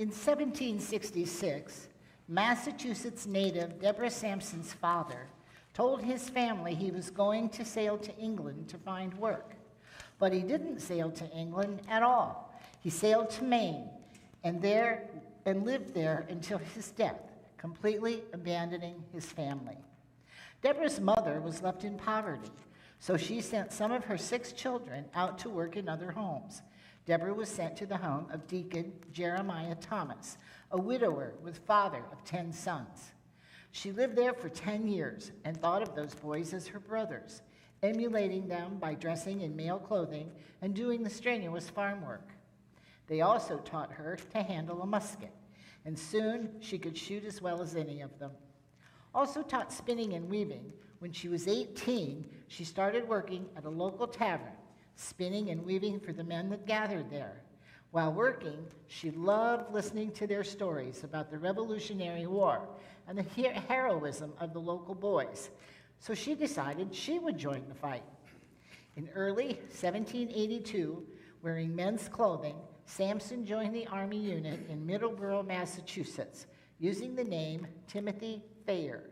In 1766, Massachusetts native Deborah Sampson's father told his family he was going to sail to England to find work. But he didn't sail to England at all. He sailed to Maine and lived there until his death, completely abandoning his family. Deborah's mother was left in poverty, so she sent some of her 6 children out to work in other homes. Deborah was sent to the home of Deacon Jeremiah Thomas, a widower with father of 10 sons. She lived there for 10 years and thought of those boys as her brothers, emulating them by dressing in male clothing and doing the strenuous farm work. They also taught her to handle a musket, and soon she could shoot as well as any of them. Also taught spinning and weaving, when she was 18, she started working at a local tavern, spinning and weaving for the men that gathered there. While working, she loved listening to their stories about the Revolutionary War and the heroism of the local boys, so she decided she would join the fight. In early 1782, wearing men's clothing, Sampson joined the Army unit in Middleborough, Massachusetts, using the name Timothy Thayer.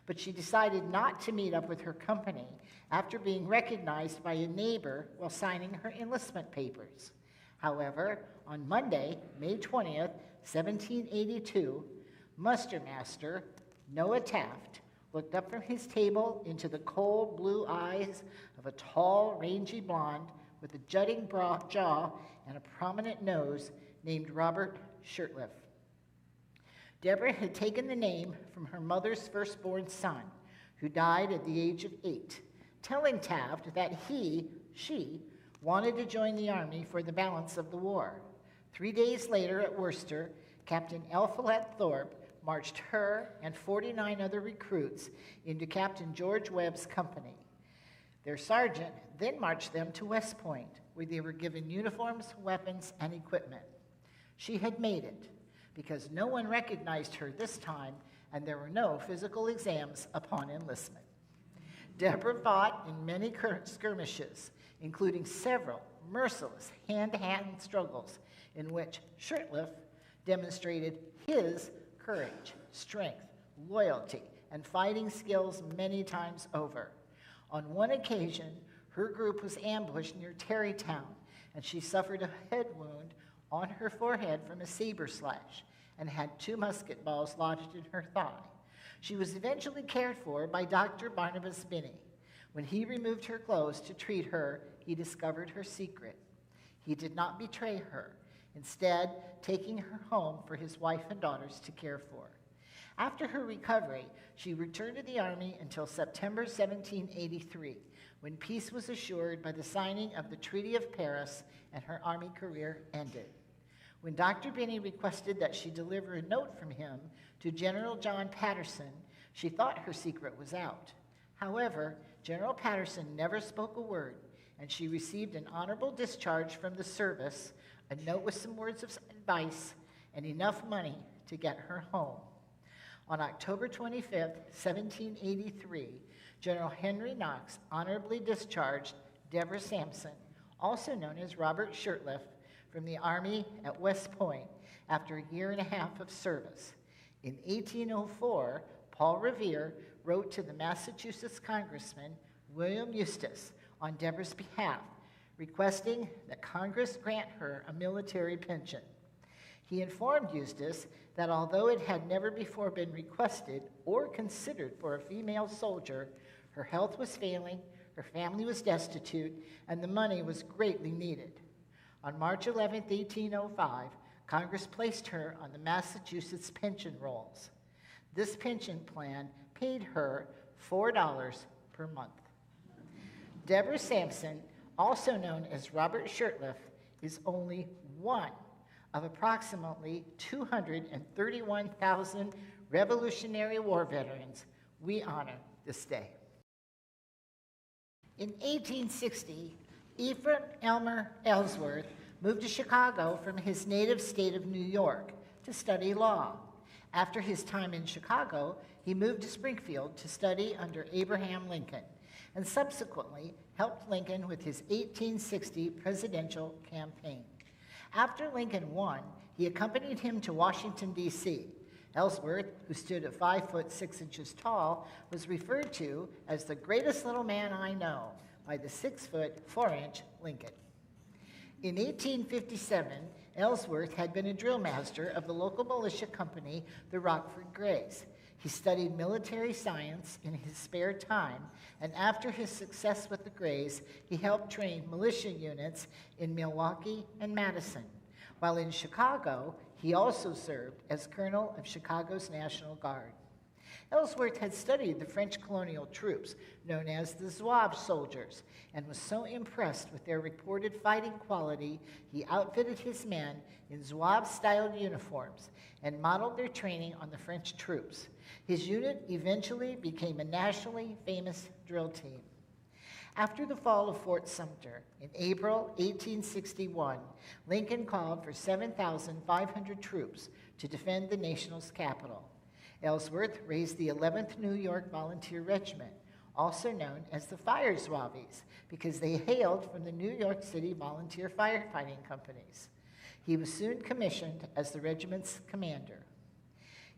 But she decided not to meet up with her company after being recognized by a neighbor while signing her enlistment papers. However, on Monday, May 20th, 1782, Mustermaster Noah Taft looked up from his table into the cold blue eyes of a tall, rangy blonde with a jutting jaw and a prominent nose named Robert Shurtleff. Deborah had taken the name from her mother's firstborn son, who died at the age of 8, telling Taft that she wanted to join the Army for the balance of the war. 3 days later at Worcester, Captain Elphilet Thorpe marched her and 49 other recruits into Captain George Webb's company. Their sergeant then marched them to West Point, where they were given uniforms, weapons, and equipment. She had made it, because no one recognized her this time, and there were no physical exams upon enlistment. Deborah fought in many skirmishes, including several merciless hand-to-hand struggles in which Shurtleff demonstrated his courage, strength, loyalty, and fighting skills many times over. On one occasion, her group was ambushed near Tarrytown, and she suffered a head wound on her forehead from a saber slash and had 2 musket balls lodged in her thigh. She was eventually cared for by Dr. Barnabas Binney. When he removed her clothes to treat her, he discovered her secret. He did not betray her, instead taking her home for his wife and daughters to care for. After her recovery, she returned to the Army until September 1783, when peace was assured by the signing of the Treaty of Paris and her Army career ended. When Dr. Binney requested that she deliver a note from him to General John Patterson, she thought her secret was out. However, General Patterson never spoke a word, and she received an honorable discharge from the service, a note with some words of advice, and enough money to get her home. On October 25th, 1783, General Henry Knox honorably discharged Deborah Sampson, also known as Robert Shurtleff, from the Army at West Point after a year and a half of service. In 1804, Paul Revere wrote to the Massachusetts Congressman William Eustis on Deborah's behalf, requesting that Congress grant her a military pension. He informed Eustis that although it had never before been requested or considered for a female soldier, her health was failing, her family was destitute, and the money was greatly needed. On March 11, 1805, Congress placed her on the Massachusetts pension rolls. This pension plan paid her $4 per month. Deborah Sampson, also known as Robert Shurtleff, is only one of approximately 231,000 Revolutionary War veterans we honor this day. In 1860, Ephraim Elmer Ellsworth moved to Chicago from his native state of New York to study law. After his time in Chicago, he moved to Springfield to study under Abraham Lincoln, and subsequently helped Lincoln with his 1860 presidential campaign. After Lincoln won, He accompanied him to Washington, D.C. Ellsworth, who stood at 5 foot 6 inches tall, was referred to as the greatest little man I know by the 6 foot 4 inch Lincoln. In 1857, Ellsworth had been a drill master of the local militia company, the Rockford Greys. He studied military science in his spare time, and after his success with the Greys, he helped train militia units in Milwaukee and Madison. While in Chicago, he also served as colonel of Chicago's National Guard. Ellsworth had studied the French colonial troops, known as the Zouave soldiers, and was so impressed with their reported fighting quality, he outfitted his men in Zouave-styled uniforms and modeled their training on the French troops. His unit eventually became a nationally famous drill team. After the fall of Fort Sumter in April 1861, Lincoln called for 7,500 troops to defend the nation's capital. Ellsworth raised the 11th New York Volunteer Regiment, also known as the Fire Zouaves, because they hailed from the New York City volunteer firefighting companies. He was soon commissioned as the regiment's commander.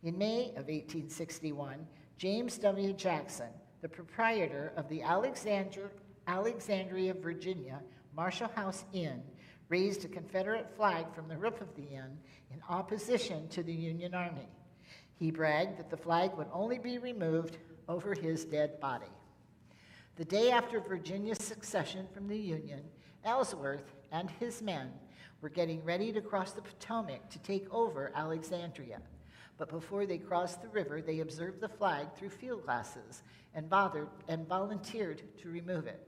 In May of 1861, James W. Jackson, the proprietor of the Alexandria, Virginia, Marshall House Inn, raised a Confederate flag from the roof of the inn in opposition to the Union Army. He bragged that the flag would only be removed over his dead body. The day after Virginia's secession from the Union, Ellsworth and his men were getting ready to cross the Potomac to take over Alexandria. But before they crossed the river, they observed the flag through field glasses and volunteered to remove it.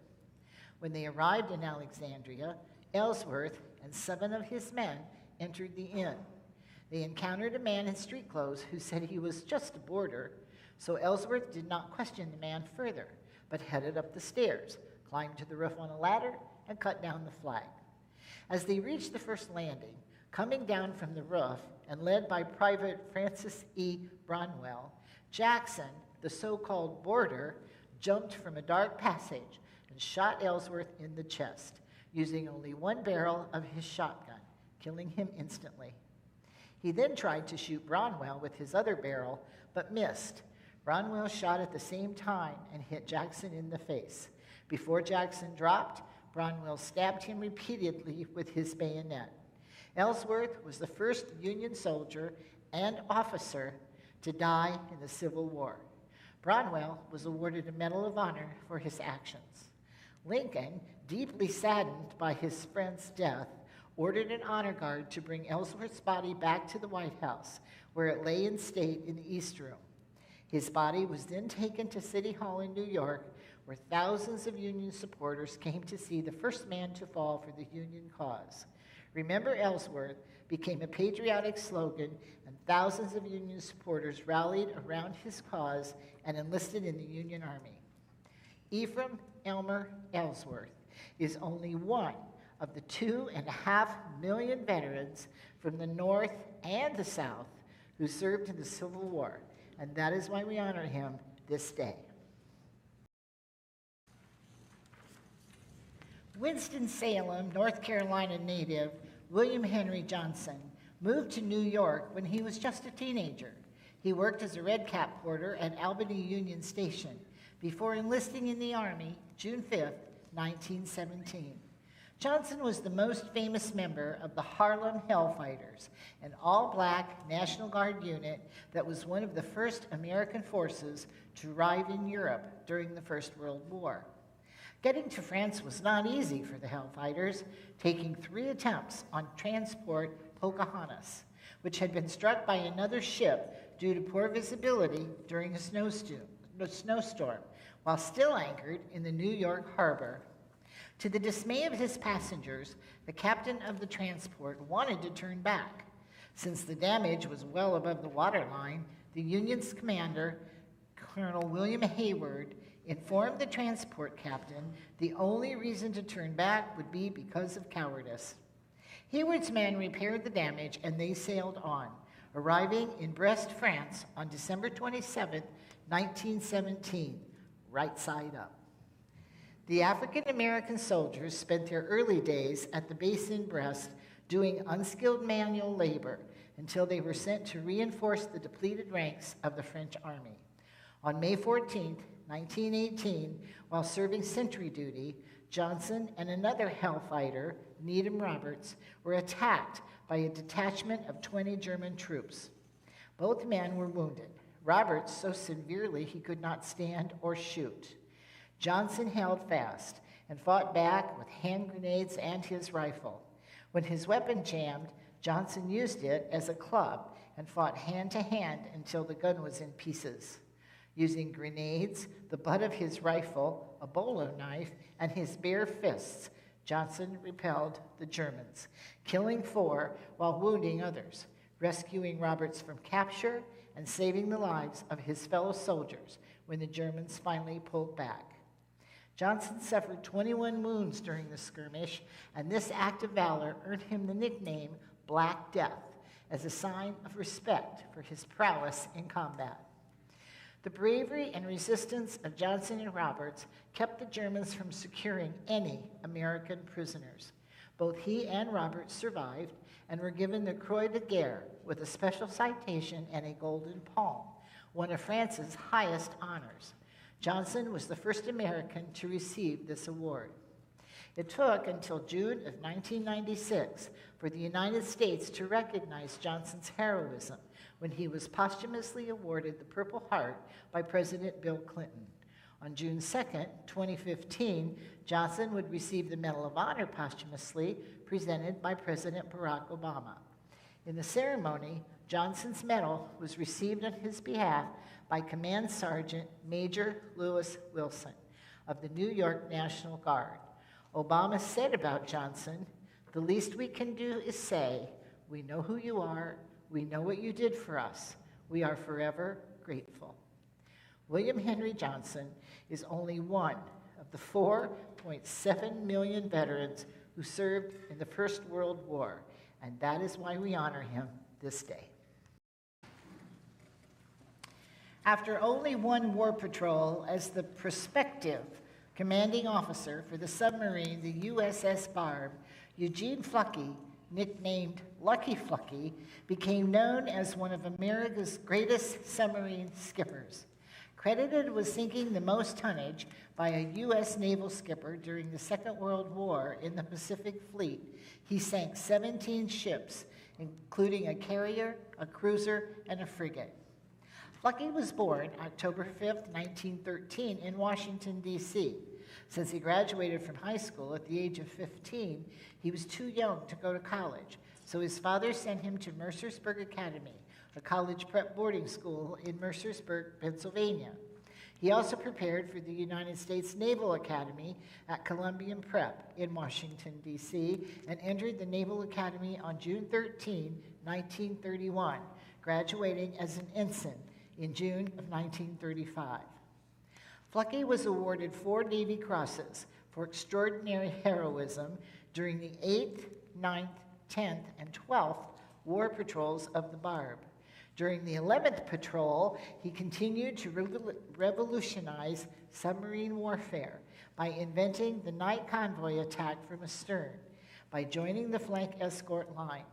When they arrived in Alexandria, Ellsworth and 7 of his men entered the inn. They encountered a man in street clothes who said he was just a boarder, so Ellsworth did not question the man further, but headed up the stairs, climbed to the roof on a ladder, and cut down the flag. As they reached the first landing, coming down from the roof and led by Private Francis E. Bronwell, Jackson, the so-called boarder, jumped from a dark passage and shot Ellsworth in the chest, using only one barrel of his shotgun, killing him instantly. He then tried to shoot Bronwell with his other barrel, but missed. Bronwell shot at the same time and hit Jackson in the face. Before Jackson dropped, Bronwell stabbed him repeatedly with his bayonet. Ellsworth was the first Union soldier and officer to die in the Civil War. Bronwell was awarded a Medal of Honor for his actions. Lincoln, deeply saddened by his friend's death, ordered an honor guard to bring Ellsworth's body back to the White House, where it lay in state in the East Room. His body was then taken to City Hall in New York, where thousands of Union supporters came to see the first man to fall for the Union cause. Remember Ellsworth became a patriotic slogan, and thousands of Union supporters rallied around his cause and enlisted in the Union Army. Ephraim Elmer Ellsworth is only one of the 2.5 million veterans from the North and the South who served in the Civil War, and that is why we honor him this day. Winston-Salem, North Carolina native William Henry Johnson moved to New York when he was just a teenager. He worked as a red cap porter at Albany Union Station before enlisting in the Army June 5, 1917. Johnson was the most famous member of the Harlem Hellfighters, an all-black National Guard unit that was one of the first American forces to arrive in Europe during the First World War. Getting to France was not easy for the Hellfighters, taking 3 attempts on transport Pocahontas, which had been struck by another ship due to poor visibility during a snowstorm, while still anchored in the New York harbor. To the dismay of his passengers, the captain of the transport wanted to turn back. Since the damage was well above the waterline, the Union's commander, Colonel William Hayward, informed the transport captain the only reason to turn back would be because of cowardice. Hayward's men repaired the damage and they sailed on, arriving in Brest, France on December 27, 1917, right side up. The African-American soldiers spent their early days at the base in Brest doing unskilled manual labor, until they were sent to reinforce the depleted ranks of the French army. On May 14, 1918, while serving sentry duty, Johnson and another Hellfighter, Needham Roberts, were attacked by a detachment of 20 German troops. Both men were wounded, Roberts so severely he could not stand or shoot. Johnson held fast and fought back with hand grenades and his rifle. When his weapon jammed, Johnson used it as a club and fought hand to hand until the gun was in pieces. Using grenades, the butt of his rifle, a bolo knife, and his bare fists, Johnson repelled the Germans, killing 4 while wounding others, rescuing Roberts from capture and saving the lives of his fellow soldiers when the Germans finally pulled back. Johnson suffered 21 wounds during the skirmish, and this act of valor earned him the nickname Black Death as a sign of respect for his prowess in combat. The bravery and resistance of Johnson and Roberts kept the Germans from securing any American prisoners. Both he and Roberts survived and were given the Croix de Guerre with a special citation and a Golden Palm, one of France's highest honors. Johnson was the first American to receive this award. It took until June of 1996 for the United States to recognize Johnson's heroism when he was posthumously awarded the Purple Heart by President Bill Clinton. On June 2nd, 2015, Johnson would receive the Medal of Honor posthumously presented by President Barack Obama. In the ceremony, Johnson's medal was received on his behalf by Command Sergeant Major Lewis Wilson of the New York National Guard. Obama said about Johnson, "The least we can do is say, we know who you are, we know what you did for us. We are forever grateful." William Henry Johnson is only one of the 4.7 million veterans who served in the First World War, and that is why we honor him this day. After only one war patrol as the prospective commanding officer for the submarine, the USS Barb, Eugene Flucky, nicknamed Lucky Flucky, became known as one of America's greatest submarine skippers. Credited with sinking the most tonnage by a U.S. naval skipper during the Second World War in the Pacific Fleet, he sank 17 ships, including a carrier, a cruiser, and a frigate. Flucky was born October 5, 1913, in Washington, D.C. Since he graduated from high school at the age of 15, he was too young to go to college, so his father sent him to Mercersburg Academy, a college prep boarding school in Mercersburg, Pennsylvania. He also prepared for the United States Naval Academy at Columbian Prep in Washington, D.C., and entered the Naval Academy on June 13, 1931, graduating as an ensign in June of 1935. Flucky was awarded 4 Navy Crosses for extraordinary heroism during the 8th, 9th, 10th, and 12th war patrols of the Barb. During the 11th patrol, he continued to revolutionize submarine warfare by inventing the night convoy attack from astern, by joining the flank escort line.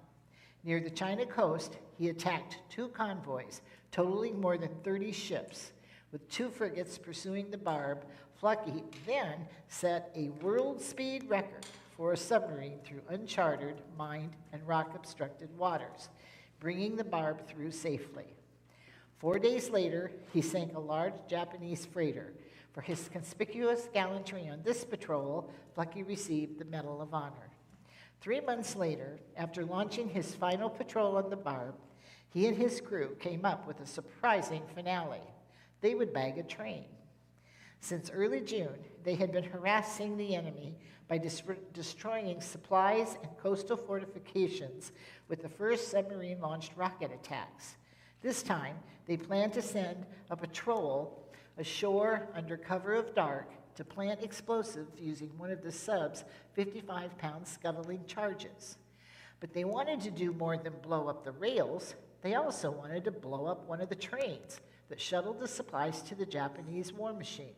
Near the China coast, he attacked 2 convoys, totaling more than 30 ships. With 2 frigates pursuing the Barb, Flucky then set a world speed record for a submarine through uncharted, mined, and rock-obstructed waters, bringing the Barb through safely. 4 days later, he sank a large Japanese freighter. For his conspicuous gallantry on this patrol, Flucky received the Medal of Honor. 3 months later, after launching his final patrol on the Barb, he and his crew came up with a surprising finale. They would bag a train. Since early June, they had been harassing the enemy by destroying supplies and coastal fortifications with the first submarine-launched rocket attacks. This time, they planned to send a patrol ashore under cover of dark to plant explosives using one of the sub's 55-pound scuttling charges. But they wanted to do more than blow up the rails. They also wanted to blow up one of the trains that shuttled the supplies to the Japanese war machine.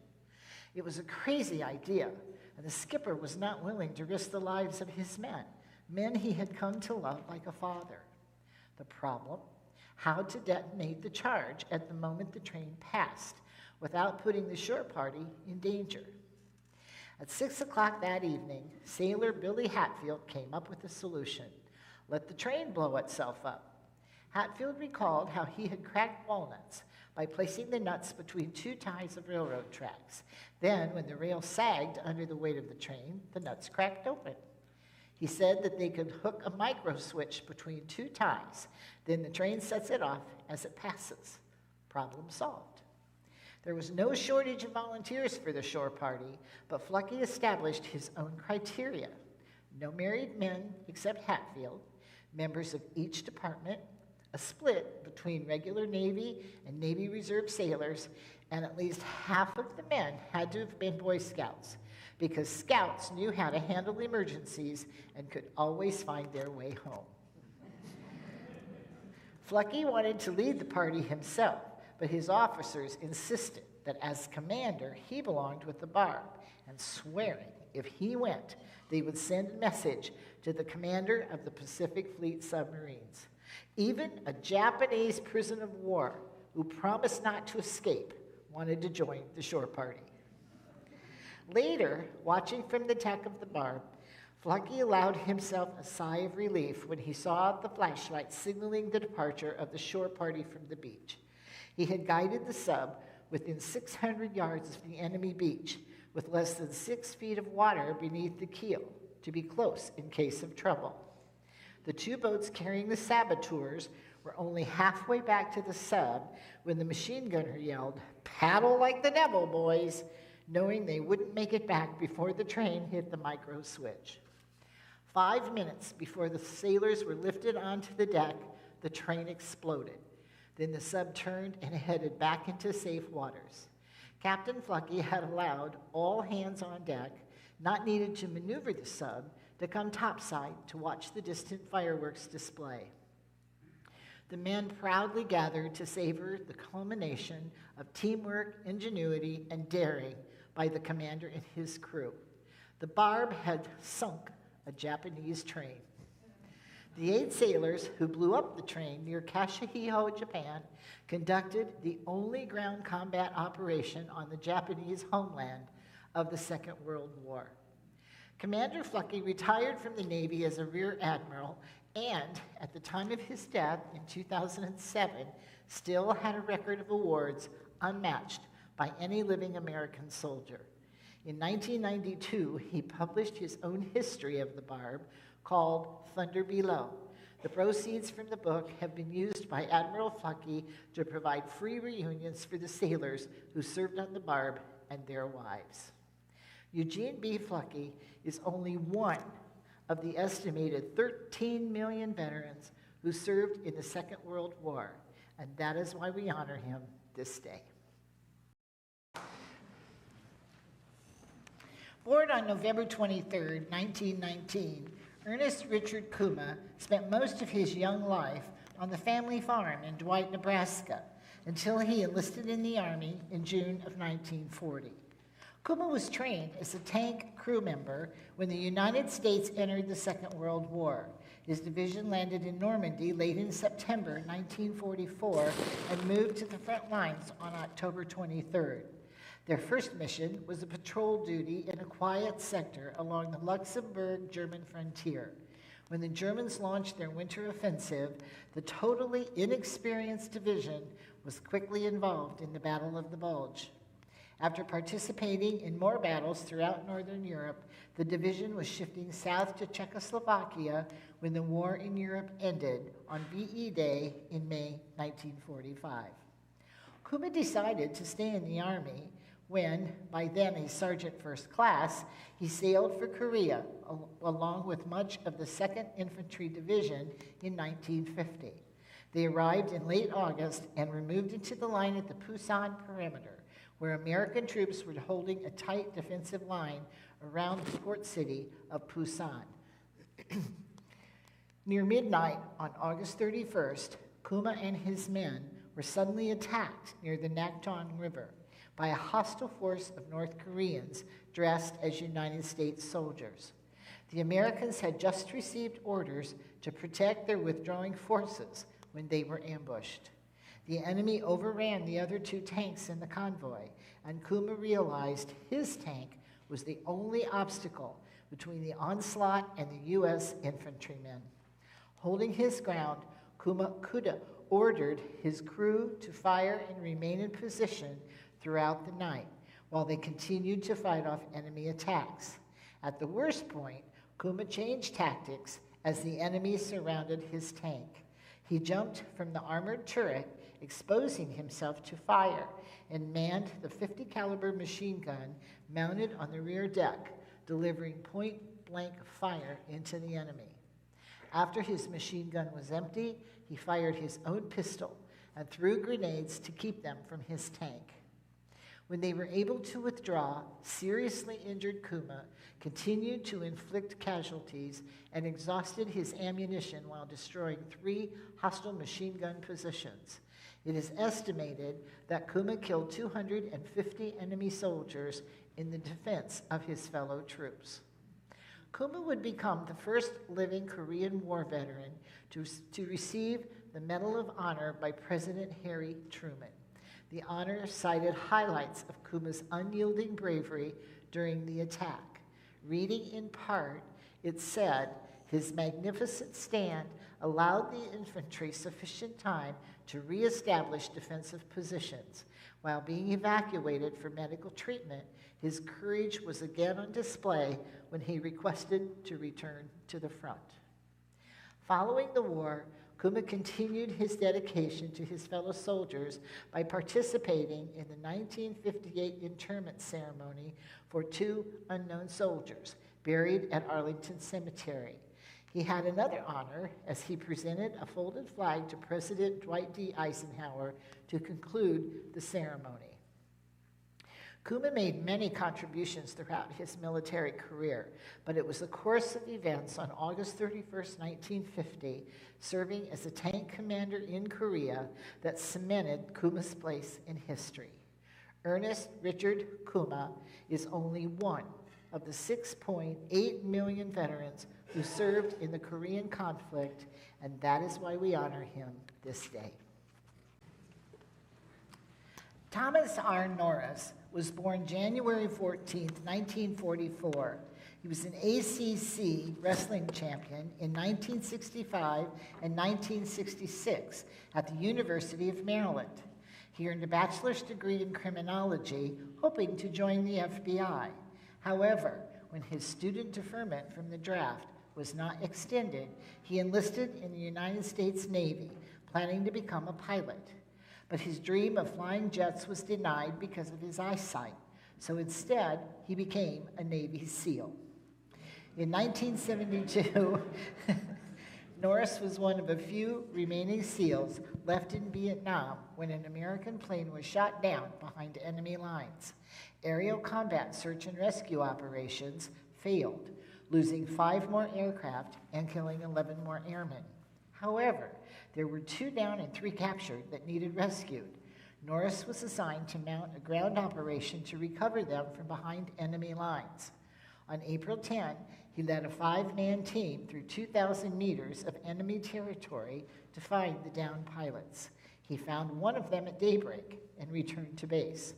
It was a crazy idea, and the skipper was not willing to risk the lives of his men he had come to love like a father. The problem? How to detonate the charge at the moment the train passed without putting the shore party in danger. At 6 o'clock that evening, sailor Billy Hatfield came up with a solution. Let the train blow itself up. Hatfield recalled how he had cracked walnuts by placing the nuts between two ties of railroad tracks. Then, when the rail sagged under the weight of the train, the nuts cracked open. He said that they could hook a micro switch between two ties. Then the train sets it off as it passes. Problem solved. There was no shortage of volunteers for the shore party, but Flucky established his own criteria. No married men except Hatfield, members of each department, a split between regular Navy and Navy Reserve sailors, and at least half of the men had to have been Boy Scouts, because Scouts knew how to handle emergencies and could always find their way home. Flucky wanted to lead the party himself, but his officers insisted that as commander, he belonged with the Barb, and swearing if he went, they would send a message to the commander of the Pacific Fleet submarines. Even a Japanese prisoner of war who promised not to escape wanted to join the shore party. Later, watching from the deck of the Barb, Flucky allowed himself a sigh of relief when he saw the flashlight signaling the departure of the shore party from the beach. He had guided the sub within 600 yards of the enemy beach, with less than 6 feet of water beneath the keel, to be close in case of trouble. The two boats carrying the saboteurs were only halfway back to the sub when the machine gunner yelled, "Paddle like the devil, boys," knowing they wouldn't make it back before the train hit the micro switch. 5 minutes before the sailors were lifted onto the deck, the train exploded. Then the sub turned and headed back into safe waters. Captain Flucky had allowed all hands on deck, not needed to maneuver the sub, to come topside to watch the distant fireworks display. The men proudly gathered to savor the culmination of teamwork, ingenuity, and daring by the commander and his crew. The Barb had sunk a Japanese train. The 8 sailors who blew up the train near Kashihiho, Japan, conducted the only ground combat operation on the Japanese homeland of the Second World War. Commander Flucky retired from the Navy as a Rear Admiral and, at the time of his death in 2007, still had a record of awards unmatched by any living American soldier. In 1992, he published his own history of the Barb called Thunder Below. The proceeds from the book have been used by Admiral Flucky to provide free reunions for the sailors who served on the Barb and their wives. Eugene B. Flucky is only one of the estimated 13 million veterans who served in the Second World War, and that is why we honor him this day. Born on November 23, 1919, Ernest Richard Kuma spent most of his young life on the family farm in Dwight, Nebraska, until he enlisted in the Army in June of 1940. Kuma was trained as a tank crew member when the United States entered the Second World War. His division landed in Normandy late in September 1944 and moved to the front lines on October 23rd. Their first mission was a patrol duty in a quiet sector along the Luxembourg German frontier. When the Germans launched their winter offensive, the totally inexperienced division was quickly involved in the Battle of the Bulge. After participating in more battles throughout Northern Europe, the division was shifting south to Czechoslovakia when the war in Europe ended on VE Day in May 1945. Kuma decided to stay in the Army when, by then a sergeant first class, he sailed for Korea along with much of the 2nd Infantry Division in 1950. They arrived in late August and were moved into the line at the Pusan perimeter, where American troops were holding a tight defensive line around the port city of Pusan. Near midnight on August 31st, Kuma and his men were suddenly attacked near the Nakton River by a hostile force of North Koreans dressed as United States soldiers. The Americans had just received orders to protect their withdrawing forces when they were ambushed. The enemy overran the other two tanks in the convoy, and Kuma realized his tank was the only obstacle between the onslaught and the U.S. infantrymen. Holding his ground, Kuma ordered his crew to fire and remain in position throughout the night while they continued to fight off enemy attacks. At the worst point, Kuma changed tactics as the enemy surrounded his tank. He jumped from the armored turret, exposing himself to fire, and manned the .50 caliber machine gun mounted on the rear deck, delivering point-blank fire into the enemy. After his machine gun was empty, he fired his own pistol and threw grenades to keep them from his tank. When they were able to withdraw, seriously injured Kuma continued to inflict casualties and exhausted his ammunition while destroying 3 hostile machine gun positions. It is estimated that Kuma killed 250 enemy soldiers in the defense of his fellow troops. Kuma would become the first living Korean War veteran to receive the Medal of Honor by President Harry Truman. The honor cited highlights of Kuma's unyielding bravery during the attack. Reading in part, it said, "His magnificent stand allowed the infantry sufficient time to reestablish defensive positions. While being evacuated for medical treatment, his courage was again on display when he requested to return to the front." Following the war, Kuma continued his dedication to his fellow soldiers by participating in the 1958 interment ceremony for 2 unknown soldiers buried at Arlington Cemetery. He had another honor as he presented a folded flag to President Dwight D. Eisenhower to conclude the ceremony. Kuma made many contributions throughout his military career, but it was the course of events on August 31st, 1950, serving as a tank commander in Korea, that cemented Kuma's place in history. Ernest Richard Kuma is only one of the 6.8 million veterans who served in the Korean conflict, and that is why we honor him this day. Thomas R. Norris was born January 14, 1944. He was an ACC wrestling champion in 1965 and 1966 at the University of Maryland. He earned a bachelor's degree in criminology, hoping to join the FBI. However, when his student deferment from the draft was not extended, he enlisted in the United States Navy, planning to become a pilot. But his dream of flying jets was denied because of his eyesight, so instead he became a Navy SEAL. In 1972, Norris was one of a few remaining SEALs left in Vietnam when an American plane was shot down behind enemy lines. Aerial combat search and rescue operations failed, losing 5 more aircraft and killing 11 more airmen. However, there were 2 down and 3 captured that needed rescued. Norris was assigned to mount a ground operation to recover them from behind enemy lines. On April 10, he led a 5-man team through 2,000 meters of enemy territory to find the downed pilots. He found one of them at daybreak and returned to base.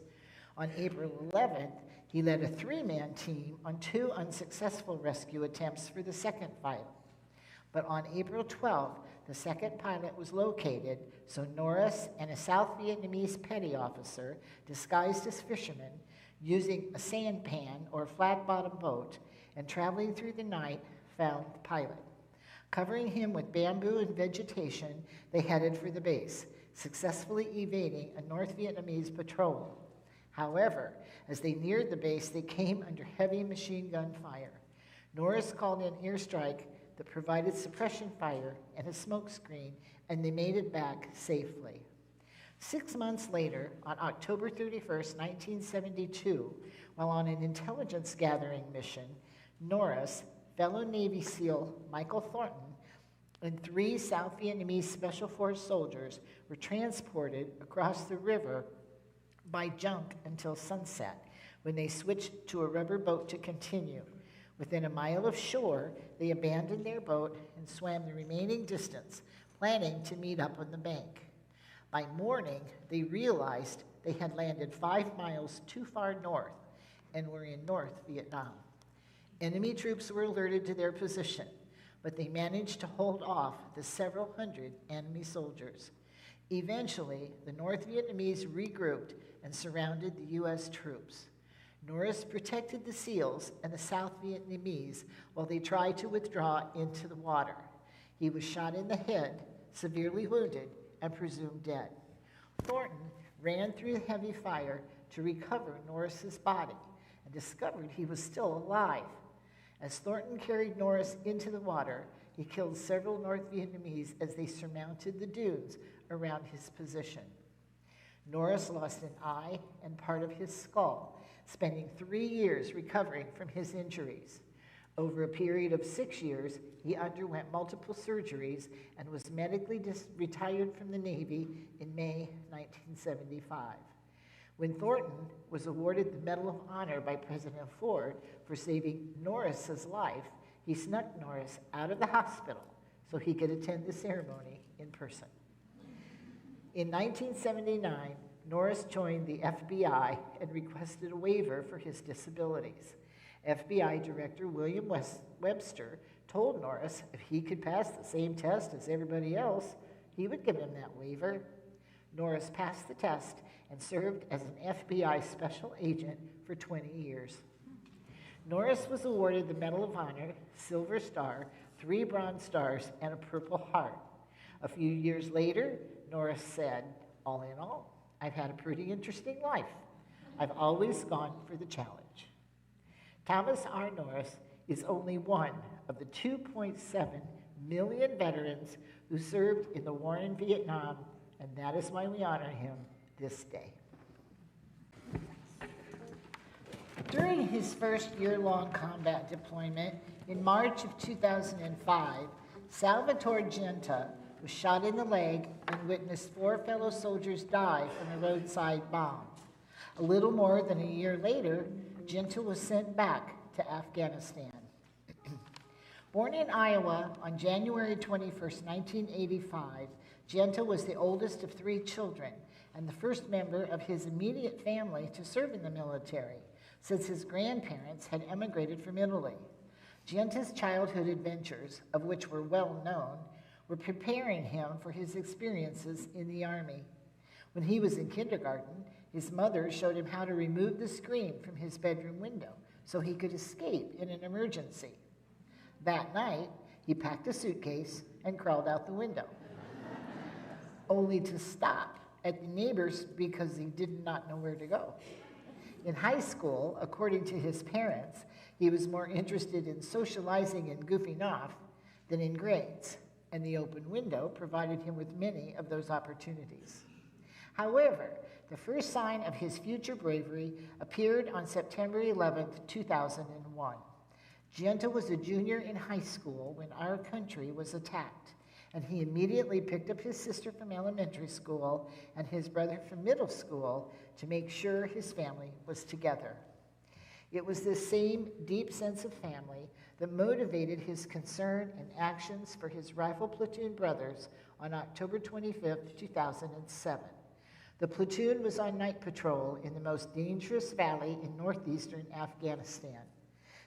On April 11th, he led a 3-man team on 2 unsuccessful rescue attempts for the second pilot. But on April 12th, the second pilot was located, so Norris and a South Vietnamese petty officer, disguised as fishermen, using a sampan or flat-bottom boat, and traveling through the night, found the pilot. Covering him with bamboo and vegetation, they headed for the base, successfully evading a North Vietnamese patrol. However, as they neared the base, they came under heavy machine gun fire. Norris called in airstrike that provided suppression fire and a smoke screen, and they made it back safely. 6 months later, on October 31st, 1972, while on an intelligence gathering mission, Norris, fellow Navy SEAL Michael Thornton, and 3 South Vietnamese Special Force soldiers were transported across the river by junk until sunset, when they switched to a rubber boat to continue. Within a mile of shore, they abandoned their boat and swam the remaining distance, planning to meet up on the bank. By morning, they realized they had landed 5 miles too far north and were in North Vietnam. Enemy troops were alerted to their position, but they managed to hold off the several hundred enemy soldiers. Eventually, the North Vietnamese regrouped and surrounded the U.S. troops. Norris protected the SEALs and the South Vietnamese while they tried to withdraw into the water. He was shot in the head, severely wounded, and presumed dead. Thornton ran through the heavy fire to recover Norris's body and discovered he was still alive. As Thornton carried Norris into the water, he killed several North Vietnamese as they surmounted the dunes around his position. Norris lost an eye and part of his skull, spending 3 years recovering from his injuries. Over a period of 6 years, he underwent multiple surgeries and was medically retired from the Navy in May 1975. When Thornton was awarded the Medal of Honor by President Ford for saving Norris's life, he snuck Norris out of the hospital so he could attend the ceremony in person. In 1979, Norris joined the FBI and requested a waiver for his disabilities. FBI Director William Webster told Norris if he could pass the same test as everybody else, he would give him that waiver. Norris passed the test and served as an FBI special agent for 20 years. Norris was awarded the Medal of Honor, Silver Star, 3 Bronze Stars, and a Purple Heart. A few years later, Norris said, "All in all, I've had a pretty interesting life. I've always gone for the challenge." Thomas R. Norris is only one of the 2.7 million veterans who served in the war in Vietnam, and that is why we honor him this day. During his first year-long combat deployment in March of 2005, Salvatore Gianta was shot in the leg and witnessed 4 fellow soldiers die from a roadside bomb. A little more than a year later, Gianta was sent back to Afghanistan. Born in Iowa on January 21st, 1985, Gianta was the oldest of 3 children and the first member of his immediate family to serve in the military, since his grandparents had emigrated from Italy. Gianta's childhood adventures, of which were well known, were preparing him for his experiences in the Army. When he was in kindergarten, his mother showed him how to remove the screen from his bedroom window so he could escape in an emergency. That night, he packed a suitcase and crawled out the window, only to stop at the neighbors because he did not know where to go. In high school, according to his parents, he was more interested in socializing and goofing off than in grades, and the open window provided him with many of those opportunities. However, the first sign of his future bravery appeared on September 11, 2001. Gianta was a junior in high school when our country was attacked, and he immediately picked up his sister from elementary school and his brother from middle school to make sure his family was together. It was this same deep sense of family that motivated his concern and actions for his rifle platoon brothers on October 25, 2007. The platoon was on night patrol in the most dangerous valley in northeastern Afghanistan.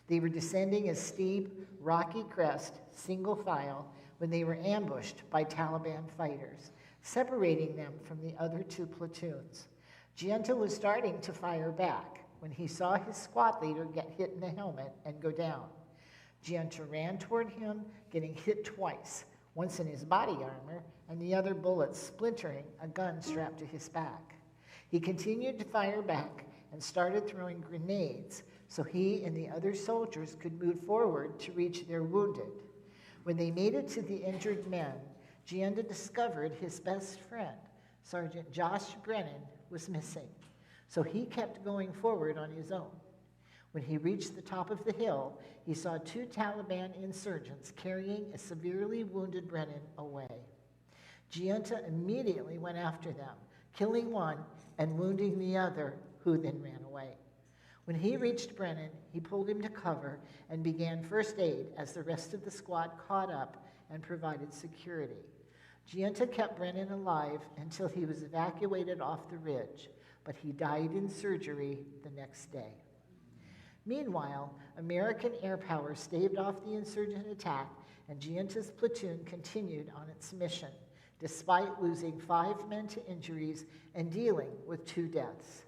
They were descending a steep, rocky crest, single file, when they were ambushed by Taliban fighters, separating them from the other 2 platoons. Gianta was starting to fire back when he saw his squad leader get hit in the helmet and go down. Gianta ran toward him, getting hit twice, once in his body armor and the other bullet splintering a gun strapped to his back. He continued to fire back and started throwing grenades so he and the other soldiers could move forward to reach their wounded. When they made it to the injured men, Gianta discovered his best friend, Sergeant Josh Brennan, was missing, so he kept going forward on his own. When he reached the top of the hill, he saw 2 Taliban insurgents carrying a severely wounded Brennan away. Gianta immediately went after them, killing one and wounding the other, who then ran away. When he reached Brennan, he pulled him to cover and began first aid as the rest of the squad caught up and provided security. Gianta kept Brennan alive until he was evacuated off the ridge, but he died in surgery the next day. Meanwhile, American air power staved off the insurgent attack, and Gianta's platoon continued on its mission, despite losing 5 men to injuries and dealing with 2 deaths.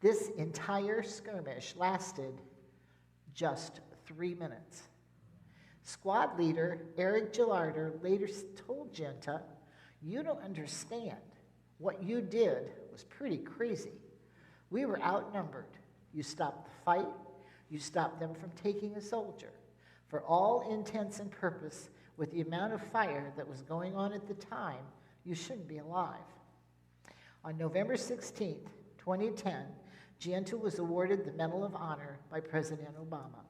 This entire skirmish lasted just 3 minutes. Squad leader Eric Gilarder later told Gianta, "You don't understand. What you did was pretty crazy. We were outnumbered. You stopped the fight. You stopped them from taking a soldier. For all intents and purpose, with the amount of fire that was going on at the time, you shouldn't be alive." On November 16, 2010, Gianta was awarded the Medal of Honor by President Obama.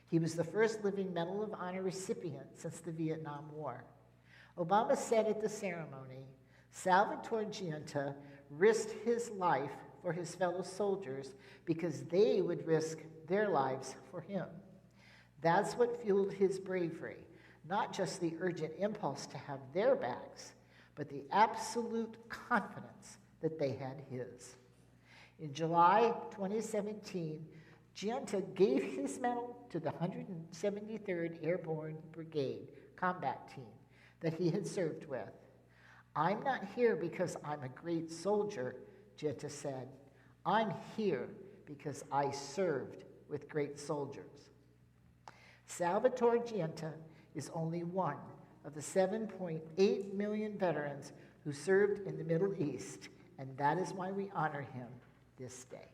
He was the first living Medal of Honor recipient since the Vietnam War. Obama said at the ceremony, "Salvatore Gianta risked his life for his fellow soldiers because they would risk their lives for him. That's what fueled his bravery, not just the urgent impulse to have their backs, but the absolute confidence that they had his." In July 2017, Gianta gave his medal to the 173rd Airborne Brigade combat team that he had served with. "I'm not here because I'm a great soldier," Gianta said. "I'm here because I served with great soldiers." Salvatore Gianta is only one of the 7.8 million veterans who served in the Middle East, and that is why we honor him this day.